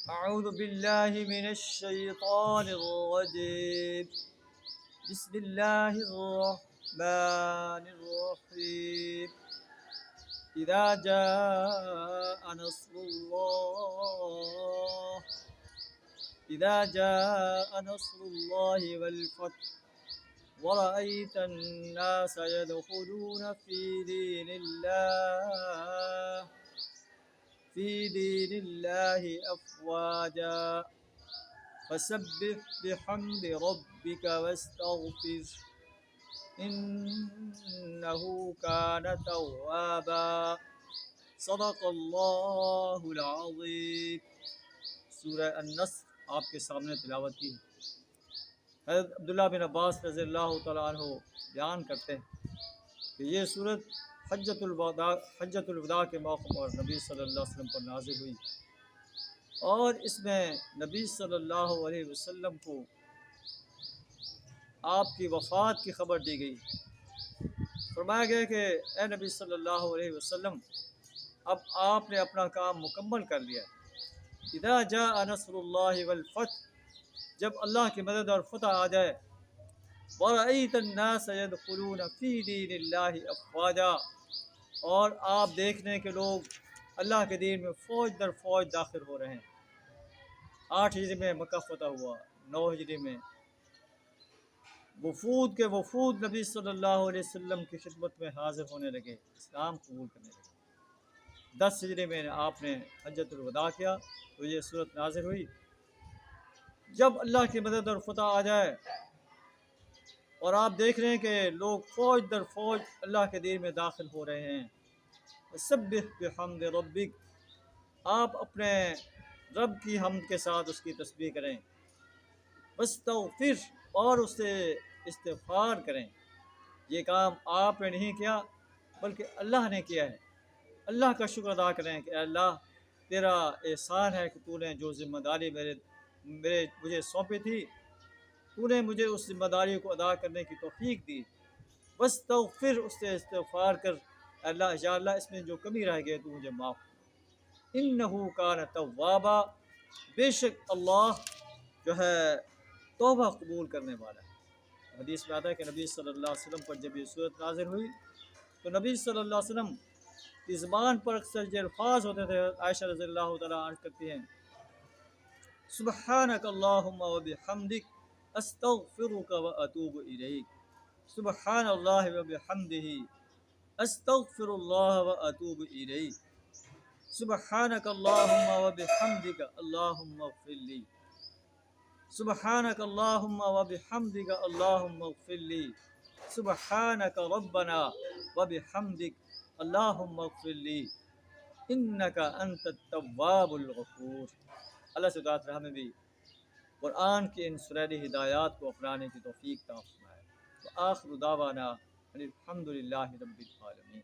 أعوذ بالله من الشيطان الرجيم. بسم الله الرحمن الرحيم. إذا جاء نصر الله إذا جاء نصر الله والفتح ورأيت الناس يدخلون في دين الله أفواجا فسبح بحمد ربك واستغفر إنه كان توابا صدق اللہ العظیم. سورہ النصر آپ کے سامنے تلاوت کی. حضرت عبداللہ بن عباس رضی اللہ تعالیٰ عنہ بیان کرتے ہیں کہ یہ سورت حجۃ الوداع کے موقع پر نبی صلی اللہ علیہ وسلم پر نازل ہوئی، اور اس میں نبی صلی اللہ علیہ وسلم کو آپ کی وفات کی خبر دی گئی. فرمایا گیا کہ اے نبی صلی اللہ علیہ وسلم، اب آپ نے اپنا کام مکمل کر لیا. اذا جاء نصر اللہ والفتح، جب اللہ کی مدد اور فتح آ جائے. وَرَأَيْتَ النَّاسَ يَدْخُلُونَ فِي دِينِ اللَّهِ أَفْوَاجًا، اور آپ دیکھ رہے ہیں کہ لوگ اللہ کے دین میں فوج در فوج داخل ہو رہے ہیں. 8 ہجری میں مکہ فتح ہوا، 9 ہجری میں وفود کے وفود نبی صلی اللہ علیہ وسلم کی خدمت میں حاضر ہونے لگے، اسلام قبول کرنے لگے. 10 ہجری میں آپ نے حجۃ الوداع کیا تو یہ صورت نازل ہوئی. جب اللہ کی مدد اور فتح آ جائے اور آپ دیکھ رہے ہیں کہ لوگ فوج در فوج اللہ کے دین میں داخل ہو رہے ہیں. سبح بحمد ربک، آپ اپنے رب کی حمد کے ساتھ اس کی تسبیح کریں. واستغفر، اور اس سے استغفار کریں. یہ کام آپ نے نہیں کیا بلکہ اللہ نے کیا ہے. اللہ کا شکر ادا کریں کہ اے اللہ، تیرا احسان ہے کہ تو نے جو ذمہ داری مجھے سونپی تھی، تو نے مجھے اس ذمہ داری کو ادا کرنے کی توفیق دی. واستغفر، اس سے استغفار کر، اللہ یا اللہ اس میں جو کمی رہ گئی تو مجھے معاف کر. انہ کان توابا، بے شک اللہ جو ہے توبہ قبول کرنے والا ہے. حدیث میں آتا ہے کہ نبی صلی اللہ علیہ وسلم پر جب یہ صورت نازل ہوئی تو نبی صلی اللہ علیہ وسلم کی زبان پر اکثر یہ الفاظ ہوتے تھے. عائشہ رضی اللہ تعالیٰ عنہ کرتی ہیں، سبحانک اللہم و بحمدک استغفرک و اتوب الیک. سبحان اللہ و بحمدہ استغفر اللہ و اتوب الیک. سبحانک اللہم و بحمدک اللہم اغفر لی. سبحانک اللہم و بحمدک اللہم اغفر لی. سبحانک ربنا و بحمدک اللہم اغفر لی انک انت التواب الغفور. اللہ سے دعا ہے ہمیں بھی قرآن کی ان سنہری ہدایات کو اپنانے کی توفیق عطا فرمائے. وآخر دعوانا الحمد للہ رب العالمین.